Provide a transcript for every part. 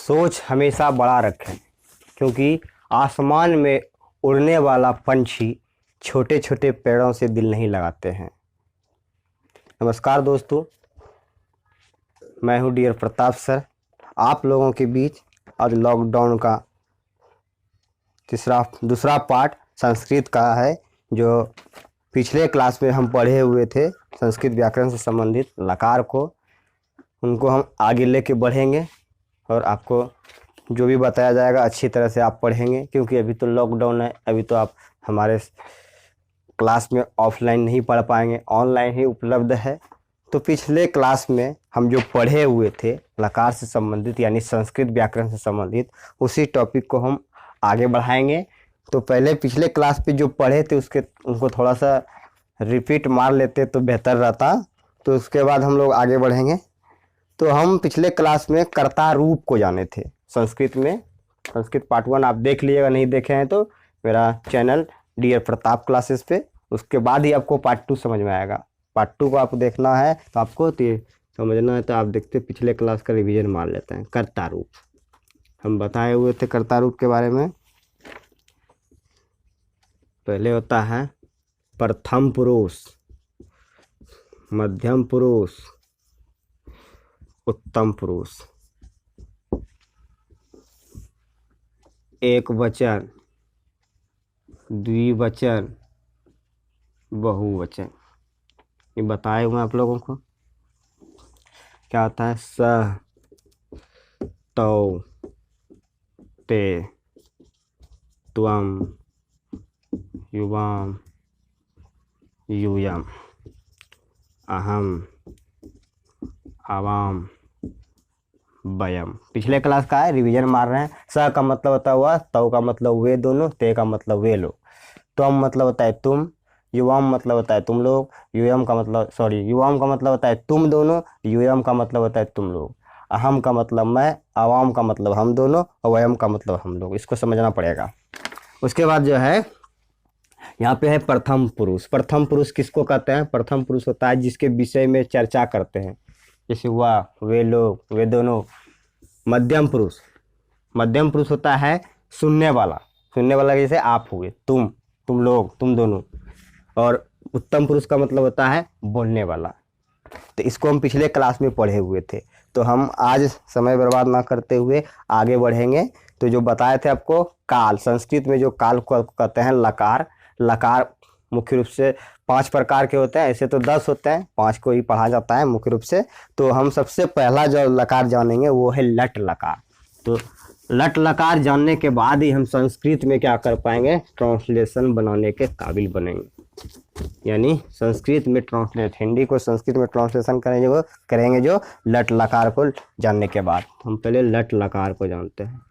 सोच हमेशा बड़ा रखें, क्योंकि आसमान में उड़ने वाला पंछी छोटे छोटे पेड़ों से दिल नहीं लगाते हैं। नमस्कार दोस्तों, मैं हूं डियर प्रताप सर, आप लोगों के बीच आज लॉकडाउन का दूसरा पार्ट संस्कृत का है, जो पिछले क्लास में हम पढ़े हुए थे संस्कृत व्याकरण से संबंधित लकार को, उनको हम आगे लेके बढ़ेंगे और आपको जो भी बताया जाएगा अच्छी तरह से आप पढ़ेंगे, क्योंकि अभी तो लॉकडाउन है। अभी तो आप हमारे क्लास में ऑफलाइन नहीं पढ़ पाएंगे, ऑनलाइन ही उपलब्ध है। तो पिछले क्लास में हम जो पढ़े हुए थे लकार से संबंधित यानी संस्कृत व्याकरण से संबंधित, उसी टॉपिक को हम आगे बढ़ाएंगे। तो पहले पिछले क्लास पे जो पढ़े थे उनको थोड़ा सा रिपीट मार लेते तो बेहतर रहता, तो उसके बाद हम लोग आगे बढ़ेंगे। तो हम पिछले क्लास में कर्ता रूप को जाने थे संस्कृत में। संस्कृत पार्ट 1 आप देख लीजिएगा, नहीं देखे हैं तो मेरा चैनल डियर प्रताप क्लासेस पे, उसके बाद ही आपको पार्ट 2 समझ में आएगा। पार्ट 2 को आपको देखना है तो आपको समझना है, तो आप देखते पिछले क्लास का रिवीजन मार लेते हैं। कर्ता रूप हम बताए हुए थे। कर्ता रूप के बारे में पहले होता है प्रथम पुरुष, मध्यम पुरुष, उत्तम पुरुष, एक वचन, द्विवचन, बहुवचन। ये बताए हुए आप लोगों को। क्या होता है? स, तौ, ते, त्वम, युवाम, यूयम, अहम, आवाम, वयम। पिछले क्लास का है, रिवीजन मार रहे हैं। स का मतलब होता हुआ, तौ का मतलब वे दोनों, ते का मतलब वे लोग, त्वम मतलब होता है तुम, युवाम मतलब होता है तुम लोग, युवाम का मतलब होता है तुम दोनों, युयम का मतलब होता है तुम लोग, अहम का मतलब मैं, आवाम का मतलब हम दोनों, और वयम का मतलब हम लोग। इसको समझना पड़ेगा। उसके बाद जो है यहाँ पे है प्रथम पुरुष। प्रथम पुरुष किसको कहते हैं? प्रथम पुरुष होता है जिसके विषय में चर्चा करते हैं, जैसे हुआ वे लोग, वे दोनों। मध्यम पुरुष होता है सुनने वाला जैसे आप हुए, तुम लोग, तुम दोनों। और उत्तम पुरुष का मतलब होता है बोलने वाला। तो इसको हम पिछले क्लास में पढ़े हुए थे, तो हम आज समय बर्बाद ना करते हुए आगे बढ़ेंगे। तो जो बताए थे आपको, काल, संस्कृत में जो काल को कहते हैं लकार मुख्य रूप से 5 प्रकार के होते हैं। ऐसे तो 10 होते हैं, 5 को ही पढ़ा जाता है मुख्य रूप से। तो हम सबसे पहला जो लकार जानेंगे वो है लट लकार। तो लट लकार जानने के बाद ही हम संस्कृत में क्या कर पाएंगे? ट्रांसलेशन बनाने के काबिल बनेंगे। यानी संस्कृत में ट्रांसलेट, हिंदी को संस्कृत में ट्रांसलेशन करेंगे जो लट लकार को जानने के बाद। हम पहले लट लकार को जानते हैं।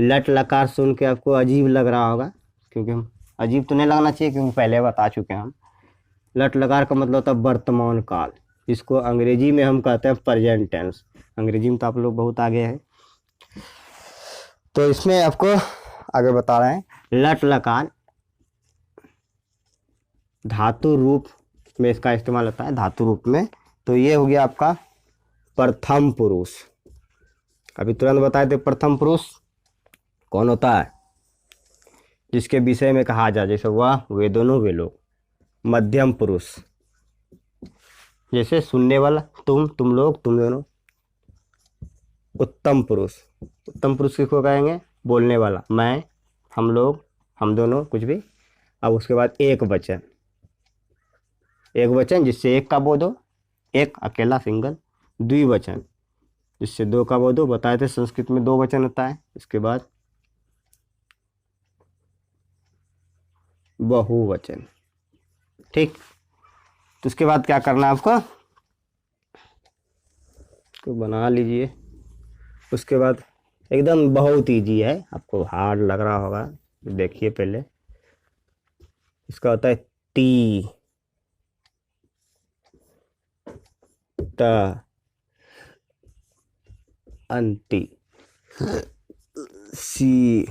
लट लकार सुन के आपको अजीब लग रहा होगा, क्योंकि हम अजीब तो नहीं लगना चाहिए, क्योंकि पहले बता चुके हैं हम। लट लकार का मतलब होता है वर्तमान काल। इसको अंग्रेजी में हम कहते हैं प्रेजेंट टेंस। अंग्रेजी में तो आप लोग बहुत आगे हैं, तो इसमें आपको आगे बता रहे हैं। लट लकार धातु रूप में इसका इस्तेमाल होता है, धातु रूप में। तो ये हो गया आपका प्रथम पुरुष। अभी तुरंत बताए थे प्रथम पुरुष कौन होता है, जिसके विषय में कहा जाए, जैसे हुआ वे दोनों, वे लोग। मध्यम पुरुष जैसे सुनने वाला, तुम लोग, तुम दोनों। उत्तम पुरुष किसको कहेंगे? बोलने वाला, मैं, हम लोग, हम दोनों, कुछ भी। अब उसके बाद एक वचन जिससे एक का बोध हो, एक अकेला सिंगल। द्विवचन जिससे दो का बोध हो, बताए थे संस्कृत में 2 वचन होता है। इसके बाद बहुवचन। ठीक, तो उसके बाद क्या करना है आपको? तो बना लीजिए। उसके बाद एकदम बहुत ईजी है, आपको हार्ड लग रहा होगा, देखिए पहले। इसका होता है ती, त, अंति, सी,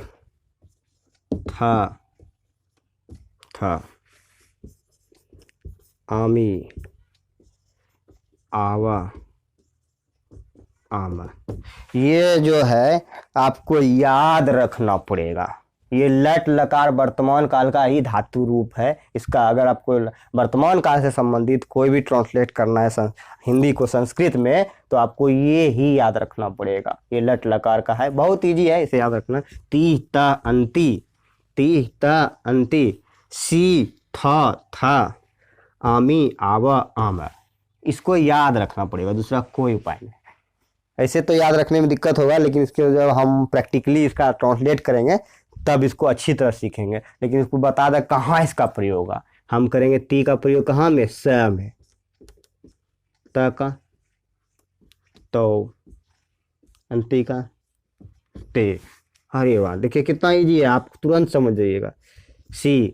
था, आमी, आवा, आम। ये जो है आपको याद रखना पड़ेगा। ये लट लकार वर्तमान काल का ही धातु रूप है। इसका अगर आपको वर्तमान काल से संबंधित कोई भी ट्रांसलेट करना है हिंदी को संस्कृत में, तो आपको ये ही याद रखना पड़ेगा। ये लट लकार का है, बहुत इजी है, इसे याद रखना। ती ता अंति, ती ता अंति, सी था आमी आवा आम। इसको याद रखना पड़ेगा, दूसरा कोई उपाय नहीं। ऐसे तो याद रखने में दिक्कत होगा, लेकिन इसके जब हम प्रैक्टिकली इसका ट्रांसलेट करेंगे तब इसको अच्छी तरह सीखेंगे। लेकिन इसको बता दें कहाँ इसका प्रयोग होगा। हम करेंगे ती का प्रयोग कहाँ में, स में, त का तो, अंति का ते। अरे वाह, देखिए कितना इजी है, आप तुरंत समझ जाइएगा। सी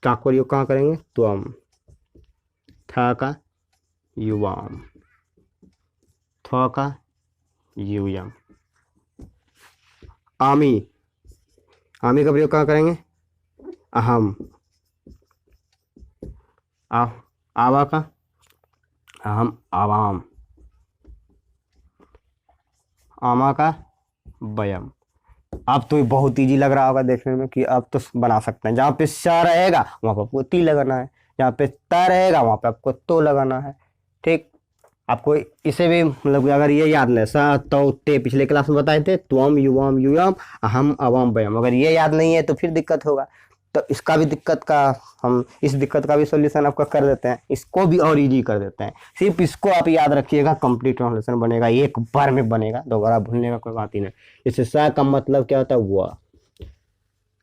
का प्रयोग कहाँ करेंगे, त्वम, था का युवाम, थ का यूयम। आमी, आमी का प्रयोग कहाँ करेंगे, अहम, आवा का अहम आवाम, आमा का वयम। अब तो ये बहुत इजी लग रहा होगा देखने में कि अब तो बना सकते हैं। जहाँ पे स रहेगा वहाँ पर आपको ती लगाना है, जहाँ पे त रहेगा वहाँ पे आपको तो लगाना है। ठीक, आपको इसे भी मतलब अगर ये याद नहीं, सा तो ते पिछले क्लास में बताए थे, त्वम युवाम यूयम अहम अवम वयम, अगर ये याद नहीं है तो फिर दिक्कत होगा। तो इसका भी दिक्कत का हम इस दिक्कत का भी सॉल्यूशन आपका कर देते हैं, इसको भी और इजी कर देते हैं। सिर्फ इसको आप याद रखिएगा, कंप्लीट ट्रांसलेशन बनेगा, एक बार में बनेगा, दोबारा भूलने का कोई बात ही नहीं। जैसे सा का मतलब क्या होता है, वह,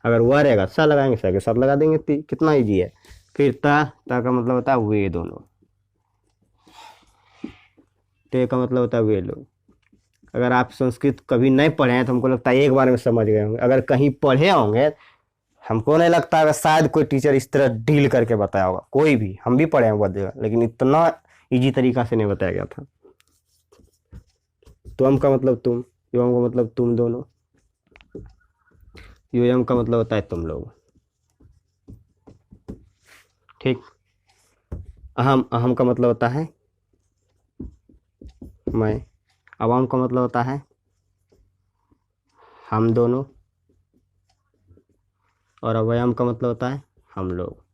अगर वह रहेगा सा लगाएंगे, सा के साथ लगा देंगे ती, कितना ईजी है। फिर ता का मतलब होता है वे दोनों, ते का मतलब होता है वे लोग। अगर आप संस्कृत कभी नहीं पढ़े हैं तो हमको लगता है एक बार में समझ गए होंगे। अगर कहीं पढ़े होंगे, हमको नहीं लगता है शायद कोई टीचर इस तरह डील करके बताया होगा, कोई भी, हम भी पढ़े हैं बहुत जगह, लेकिन इतना इजी तरीका से नहीं बताया गया था। तुम का मतलब तुम, युवम का मतलब तुम दोनों, युयम का मतलब होता है तुम लोग। ठीक, अहम, अहम का मतलब होता है मैं, अवाम का मतलब होता है हम दोनों, और अवयम का मतलब होता है हम लोग।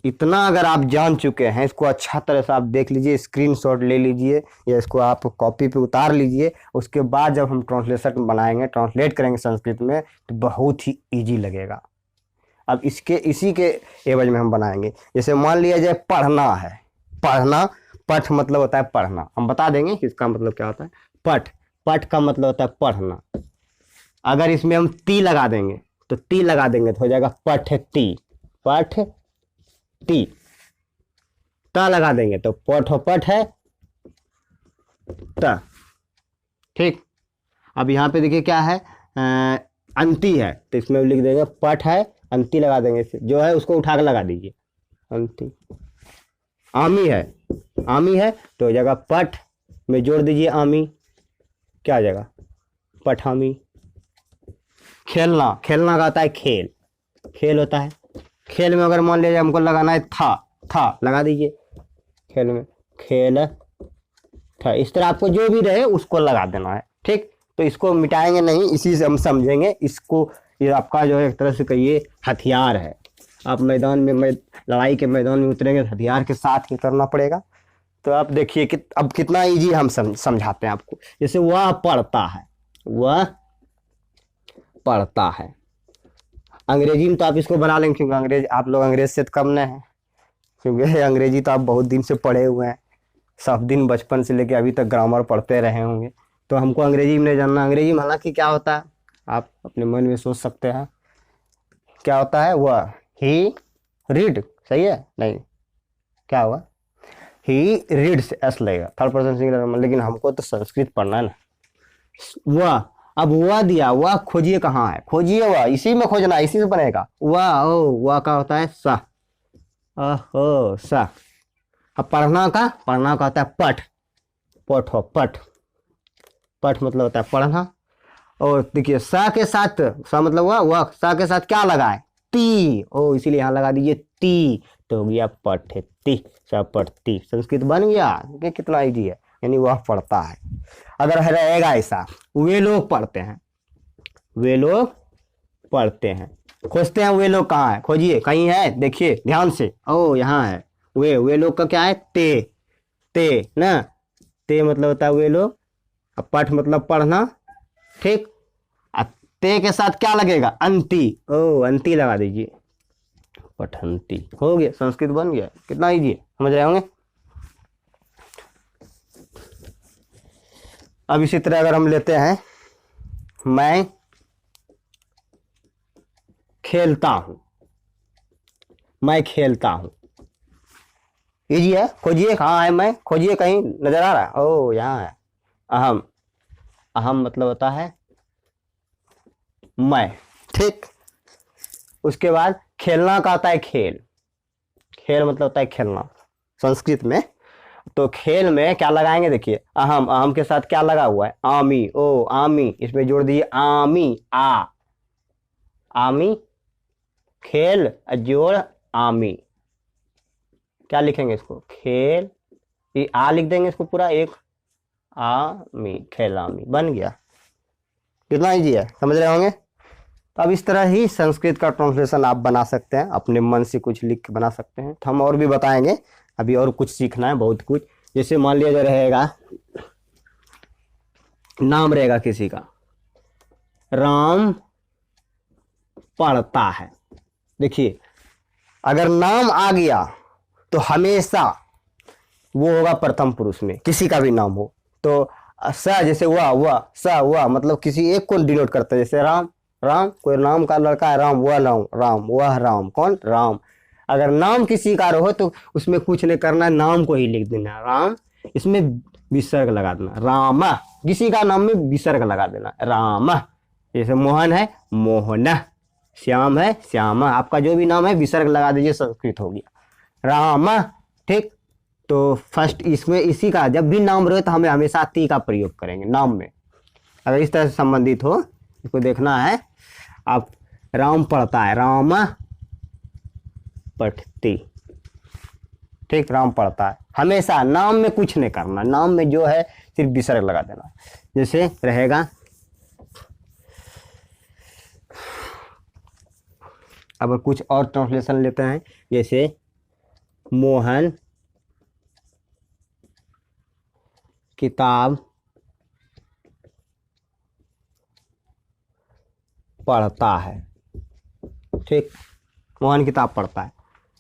इतना अगर आप जान चुके हैं, इसको अच्छा तरह से आप देख लीजिए, स्क्रीनशॉट ले लीजिए या इसको आप कॉपी पे उतार लीजिए। उसके बाद जब हम ट्रांसलेशन बनाएंगे, ट्रांसलेट करेंगे संस्कृत में, तो बहुत ही इजी लगेगा। अब इसी के एवज में हम बनाएंगे। जैसे मान लिया जाए पढ़ना है, पढ़ना, पठ मतलब होता है पढ़ना, हम बता देंगे कि इसका मतलब क्या होता है। पठ, पठ का मतलब होता है पढ़ना। अगर इसमें हम ती लगा देंगे तो ती लगा देंगे तो हो जाएगा पठती, पठ ती। ता लगा देंगे तो पठो पठ है त। ठीक, अब यहाँ पे देखिए क्या है, अंति है, तो इसमें लिख देंगे पठ है, अंति लगा देंगे, जो है उसको उठा कर लगा दीजिए, अंति। आमी है, आमी है तो हो जाएगा पठ में जोड़ दीजिए आमी, क्या आ जाएगा, पठामी। खेलना, खेलना का होता है खेल, खेल होता है। खेल में अगर मान लीजिए हमको लगाना है था लगा दीजिए खेल में, खेल था। इस तरह आपको जो भी रहे उसको लगा देना है। ठीक, तो इसको मिटाएंगे नहीं, इसी से हम समझेंगे इसको। ये आपका जो है एक तरह से कहिए हथियार है। आप मैदान में, लड़ाई के मैदान में उतरेंगे तो हथियार के साथ ही करना पड़ेगा। तो आप देखिए कि अब कितना इजी हम समझाते हैं आपको। जैसे वह पढ़ता है, वह पढ़ता है। अंग्रेजी में तो आप इसको बना लेंगे, क्योंकि आप लोग अंग्रेज से तो कम नहीं है, क्योंकि अंग्रेजी तो आप बहुत दिन से पढ़े हुए हैं, सब दिन बचपन से लेके अभी तक ग्रामर पढ़ते रहे होंगे। तो हमको अंग्रेजी में नहीं जानना। अंग्रेजी में हालांकि क्या होता है आप अपने मन में सोच सकते हैं, क्या होता है, वह ही रीड, सही है, नहीं क्या हुआ, ही रीड्स, एस लगेगा, थर्ड पर्सन सिंगुलर। लेकिन हमको तो संस्कृत पढ़ना है ना। वह, अब वह दिया, वह खोजिए कहाँ है, खोजिए वह, इसी में खोजना, इसी से बनेगा वह। ओ, वह का होता है सा, ओहो सा। अब पढ़ना का होता है पठ, पठो पठ, पठ मतलब होता है पढ़ना। और देखिए सा के साथ, सा मतलब वह सा के साथ क्या लगाए, ती, ओ इसीलिए यहाँ लगा दीजिए ती, तो हो गया पठती, सा पठती। संस्कृत बन गया, कितना इजी है। यानी वह पढ़ता है। अगर रहेगा ऐसा, वे लोग पढ़ते हैं, वे लोग पढ़ते हैं। खोजते हैं वे लोग कहाँ है, खोजिए, कहीं है, देखिए ध्यान से। ओ यहाँ है। वे लोग का क्या है, ते, ते ना, ते मतलब होता है वे लोग, अब पठ मतलब पढ़ना, ठीक। ते के साथ क्या लगेगा, अंति, ओ अंति लगा दीजिए, पठंती, हो गया, संस्कृत बन गया। कितना इजी है, समझ रहे होंगे। अब इसी तरह अगर हम लेते हैं, मैं खेलता हूं, मैं खेलता हूं, इजी है, खोजिए कहाँ है मैं, खोजिए, कहीं नजर आ रहा है, ओ यहाँ है। अहम, अहम मतलब होता है मैं, ठीक। उसके बाद खेलना का आता है खेल, खेल मतलब होता है खेलना संस्कृत में। तो खेल में क्या लगाएंगे, देखिए अहम, अहम के साथ क्या लगा हुआ है, आमी, ओ आमी, इसमें जोड़ दीजिए आमी, आ, आमी, खेल जोड़ आमी, क्या लिखेंगे इसको, खेल, ये आ लिख देंगे इसको पूरा, एक आमी, खेलामी, बन गया। कितना इजी है, समझ रहे होंगे। तो अब इस तरह ही संस्कृत का ट्रांसलेशन आप बना सकते हैं, अपने मन से कुछ लिख के बना सकते हैं। तो हम और भी बताएंगे, अभी और कुछ सीखना है, बहुत कुछ। जैसे मान लिया जो रहेगा, नाम रहेगा किसी का, राम पढ़ता है। देखिए अगर नाम आ गया तो हमेशा वो होगा प्रथम पुरुष में, किसी का भी नाम हो तो स, जैसे वह स, वह मतलब किसी एक को डिनोट करता है। जैसे राम, राम, कोई नाम का लड़का है राम, वह राम, राम वह राम, कौन, राम। अगर नाम किसी का हो तो उसमें कुछ नहीं करना, नाम को ही लिख देना राम, इसमें विसर्ग लगा देना, राम, किसी का नाम में विसर्ग लगा देना, राम। जैसे मोहन है मोहन, श्याम है श्यामा, आपका जो भी नाम है विसर्ग लगा दीजिए, संस्कृत हो गया राम, ठीक। तो फर्स्ट इसमें इसी का जब भी नाम रहे तो हमें हमेशा ती का प्रयोग करेंगे नाम में, अगर इस तरह से संबंधित हो, इसको देखना है आप। राम पढ़ता है, राम पढ़ती, ठीक, राम पढ़ता है, हमेशा नाम में कुछ नहीं करना, नाम में जो है सिर्फ विसर्ग लगा देना। जैसे रहेगा, अब कुछ और ट्रांसलेशन लेते हैं, जैसे मोहन किताब पढ़ता है, ठीक, मोहन किताब पढ़ता है,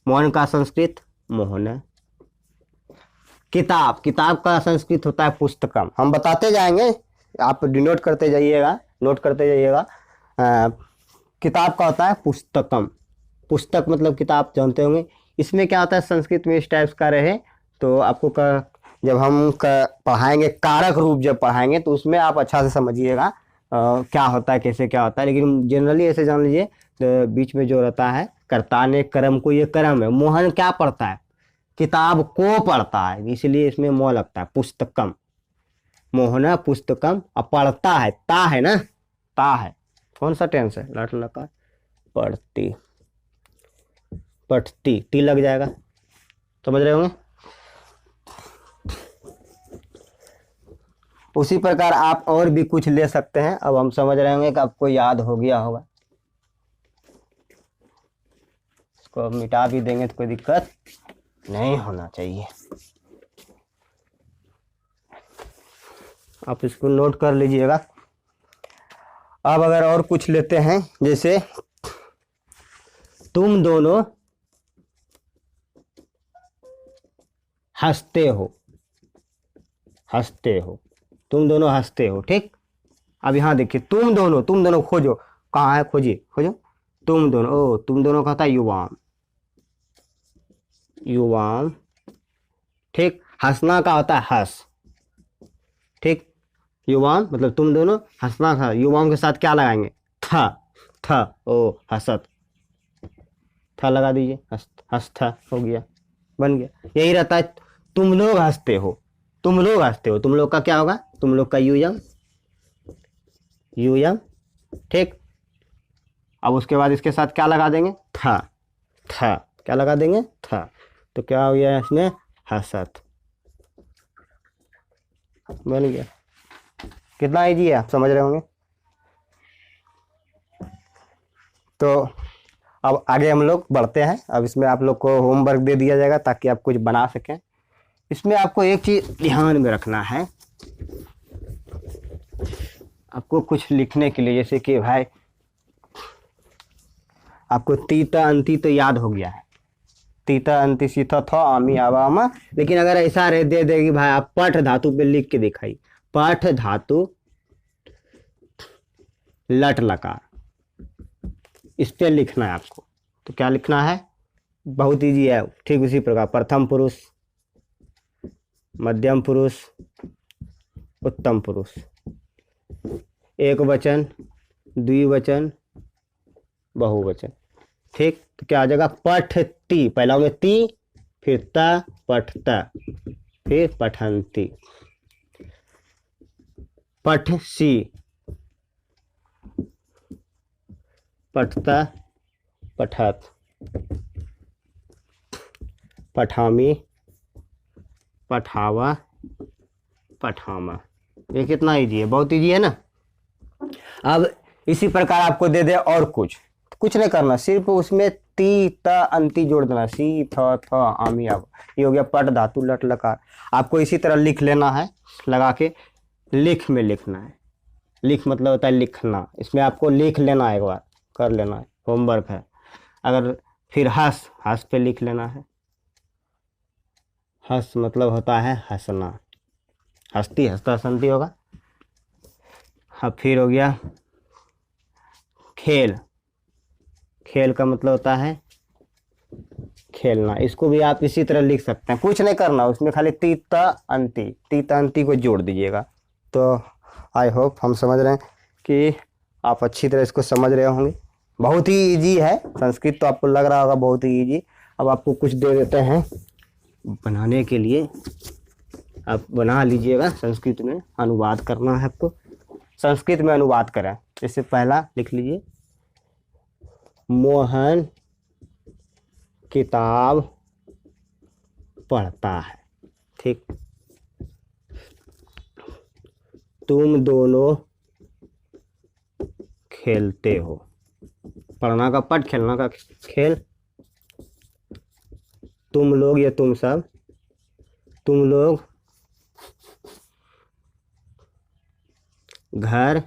मोहन का संस्कृत मोहन है। किताब, किताब का संस्कृत होता है पुस्तकम, हम बताते जाएंगे, आप डिनोट करते जाइएगा, नोट करते जाइएगा। किताब का होता है पुस्तकम, पुस्तक मतलब किताब, जानते होंगे। इसमें क्या होता है, संस्कृत में इस टाइप्स का रहे तो आपको जब हम पढ़ाएंगे कारक रूप जब पढ़ाएंगे तो उसमें आप अच्छा से समझिएगा क्या होता है, कैसे क्या होता है। लेकिन जनरली ऐसे जान लीजिए, तो बीच में जो रहता है कर्ता ने कर्म को, ये कर्म है। मोहन क्या पढ़ता है, किताब को पढ़ता है, इसलिए इसमें मोह लगता है, पुस्तकम, मोहन पुस्तकम। अब पढ़ता है, ता है ना, ता है, कौन सा टेंस है, लट लकार, पढ़ती, पढ़ती, टी लग जाएगा, समझ रहे होंगे। उसी प्रकार आप और भी कुछ ले सकते हैं। अब हम समझ रहे होंगे कि आपको याद हो गया होगा, इसको अब मिटा भी देंगे तो कोई दिक्कत नहीं होना चाहिए। आप इसको नोट कर लीजिएगा। अब अगर और कुछ लेते हैं, जैसे तुम दोनों हंसते हो, हंसते हो, तुम दोनों हंसते हो, ठीक। अब यहाँ देखिए, तुम दोनों, तुम दोनों खोजो, कहाँ है, खोजिए, खोजो, तुम दोनों, ओ तुम दोनों का होता है युवाम, युवाम, ठीक। हंसना का होता है हंस, ठीक, युवाम मतलब तुम दोनों, हंसना था, युवाम के साथ क्या लगाएंगे, था, था, ओ हसत, था लगा दीजिए, हंस, हंस था, हो गया, बन गया। यही रहता है, तुम लोग हंसते हो, तुम लोग हंसते हो, तुम लोग का क्या होगा, तुम लोग का यूयम, यूयम, ठीक। अब उसके बाद इसके साथ क्या लगा देंगे, था, था, क्या लगा देंगे, था, तो क्या हो गया इसमें, हसत, बन गया। कितना इजी है, आप समझ रहे होंगे। तो अब आगे हम लोग बढ़ते हैं। अब इसमें आप लोग को होमवर्क दे दिया जाएगा ताकि आप कुछ बना सकें। इसमें आपको एक चीज ध्यान में रखना है, आपको कुछ लिखने के लिए, जैसे कि भाई आपको तीता अंती तो याद हो गया है, तीता अंति सीता था आमी आवामा। लेकिन अगर ऐसा रह दे देगी भाई, आप पठ धातु पे लिख के दिखाई, पठ धातु लट लकार, इस पे लिखना है आपको। तो क्या लिखना है, बहुत इजी है। ठीक उसी प्रकार प्रथम पुरुष, मध्यम पुरुष, उत्तम पुरुष, एक वचन, द्विवचन, बहुवचन। ठीक, तो क्या आ जाएगा, पठती, पहला में ती, फिर ता, पठता, फिर पठंती। पठसी, पठता, पठत, पठामी, पठावा, पठामा। ये कितना इजी है, बहुत इजी है ना। अब इसी प्रकार आपको दे दे और कुछ नहीं करना, सिर्फ उसमें ती ता अंति जोड़ देना, सी थ आमी आव। ये हो गया पट धातु लट लकार। आपको इसी तरह लिख लेना है, लगा के लिख में लिखना है। लिख मतलब होता है लिखना, इसमें आपको लिख लेना है, एक बार कर लेना है, होमवर्क है। अगर फिर हंस, हंस पे लिख लेना है। हंस मतलब होता है हंसना, हंसती हंसता हंसती होगा। अब फिर हो गया खेल, खेल का मतलब होता है खेलना। इसको भी आप इसी तरह लिख सकते हैं, कुछ नहीं करना, उसमें खाली तीता अंति को जोड़ दीजिएगा। तो आई होप हम समझ रहे हैं कि आप अच्छी तरह इसको समझ रहे होंगे। बहुत ही इजी है, संस्कृत तो आपको लग रहा होगा बहुत ही इजी। अब आपको कुछ दे देते हैं बनाने के लिए, आप बना लीजिएगा। संस्कृत में अनुवाद करना है आपको, संस्कृत में अनुवाद करें। जैसे पहला लिख लीजिए, मोहन किताब पढ़ता है। ठीक, तुम दोनों खेलते हो। पढ़ना का पढ़, खेलना का खेल। तुम लोग या तुम सब, तुम लोग घर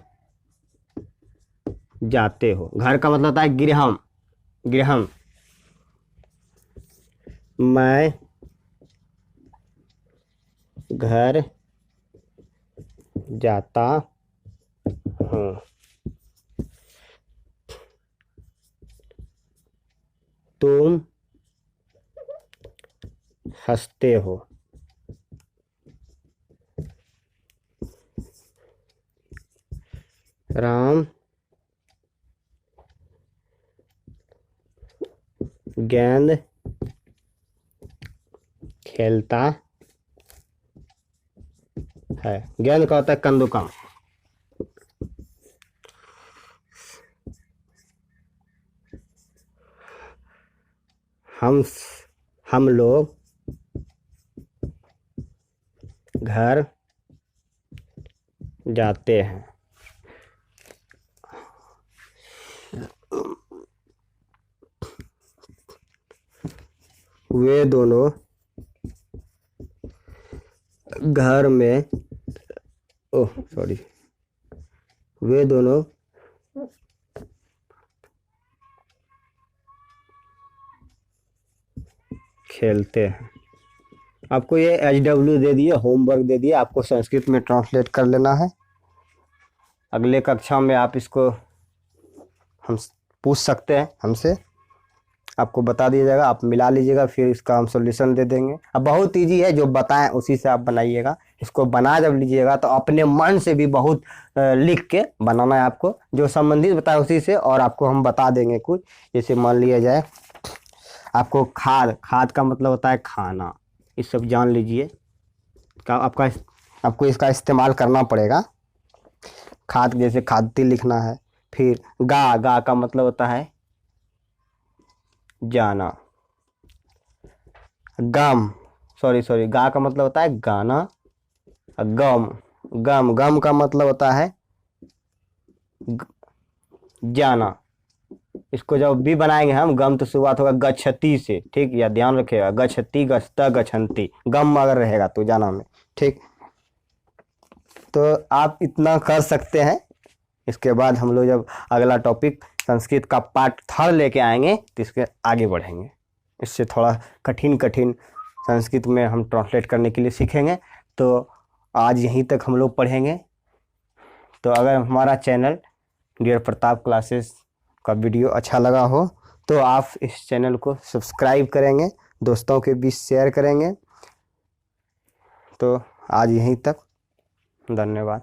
जाते हो। घर का मतलब होता है गृहम, गृहम। मैं घर जाता हूँ। तुम हंसते हो। राम गेंद खेलता है। गेंद का होता है कंदुकम। हम लोग घर जाते हैं। वे दोनों घर में, ओह सॉरी, वे दोनों खेलते हैं। आपको ये HW दे दिए, होमवर्क दे दिए, आपको संस्कृत में ट्रांसलेट कर लेना है। अगले कक्षा में आप इसको हम पूछ सकते हैं हमसे, आपको बता दिया जाएगा, आप मिला लीजिएगा, फिर इसका हम सॉल्यूशन दे देंगे। अब बहुत इजी है, जो बताएं उसी से आप बनाइएगा। इसको बना जब लीजिएगा तो अपने मन से भी बहुत लिख के बनाना है आपको, जो संबंधित बताए उसी से, और आपको हम बता देंगे कुछ। जैसे मान लिया जाए आपको खाद, खाद का मतलब होता है खाना, ये सब जान लीजिए। आपको इसका इस्तेमाल करना पड़ेगा। खाद, जैसे खाद्य लिखना है। फिर गा का मतलब होता है जाना। गम, सॉरी गा का मतलब होता है गाना। गम, गम, गम का मतलब होता है जाना। इसको जब भी बनाएंगे हम, गम तो शुरुआत होगा गच्छति से, ठीक, या ध्यान रखिएगा, गच्छति, गच्छता, गच्छन्ति, गम अगर रहेगा तो जाना में, ठीक। तो आप इतना कर सकते हैं। इसके बाद हम लोग जब अगला टॉपिक संस्कृत का पार्ट 3 लेके आएंगे तो इसके आगे बढ़ेंगे। इससे थोड़ा कठिन कठिन संस्कृत में हम ट्रांसलेट करने के लिए सीखेंगे। तो आज यहीं तक हम लोग पढ़ेंगे। तो अगर हमारा चैनल डियर प्रताप क्लासेस का वीडियो अच्छा लगा हो तो आप इस चैनल को सब्सक्राइब करेंगे, दोस्तों के बीच शेयर करेंगे। तो आज यहीं तक, धन्यवाद।